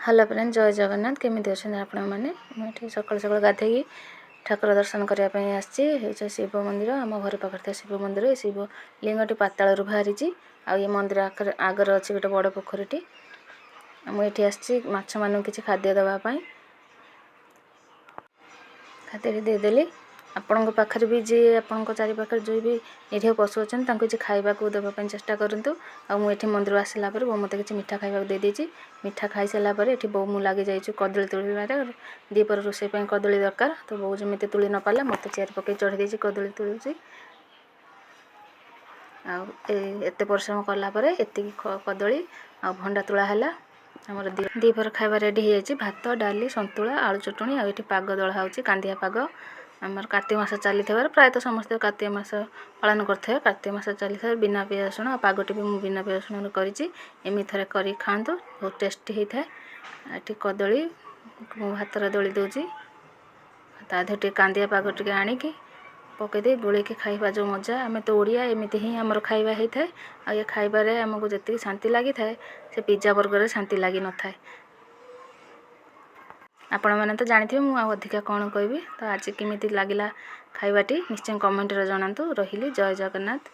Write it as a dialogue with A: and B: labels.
A: Hello friend जय जगन्नाथ केमी अच्छा आपण मैंने मुझे सकाल सकाल गाधे ठाकुर दर्शन करने आसी शिव मंदिर आम घर पाखे शिव मंदिर शिव लिंगटी पातालू बाहरी आ ये मंदिर आगर अच्छी गोटे बड़ पोखरीटी मुझे आसी माछ मान कि खाद्य देवाई खाद्य देदेली आपण पाखे भी जी आपण चारिपाखे जो भी निरीह पशु अच्छा किसी खावा देवाई चेष्टा करूँ आ मुझे मंदिर आसला मत कि मीठा खावा देदेजी मीठा खाई सारापर ये बो मु लगी जाइए कदली तुलबार दीपर रोषे कदली दरकार तो बो जमी तुली न पाला मत चेयर पकई चढ़ी देती कदली तुलुची आते परिश्रम कलापर एति कदली आ भंडा तुला है आमर दीपर खावा रेडी हो जाए भात डाली सतुला आलू चटणी आ पाग दला हो कांदिया पाग आमर कार्तिक मास चली प्रायतः समस्त कार्तिक मास पालन करते कार्तिक मास चली बिना पियाज रसुण आ पागटी भी मुझे बिना पियाज रसुण करमी थे कर खातु बहुत टेस्टी होता है ये कदली भात दली दूसरी तादे कांदिया पाग टे आणिकी पकईदे गोल खाइबा जो मजा आम तो ओडिया एमती ही आमर खाइबा होता है आ ये खाइबार आमको जी शांति लगी था से पिज्जा बर्गर शांति लगी न था आपण मैंने तो जानी मुझे अधिका कौन कहबी तो आज केमी लगे खाइबाटी निश्चय कमेंट जनातु रही जय जगन्नाथ।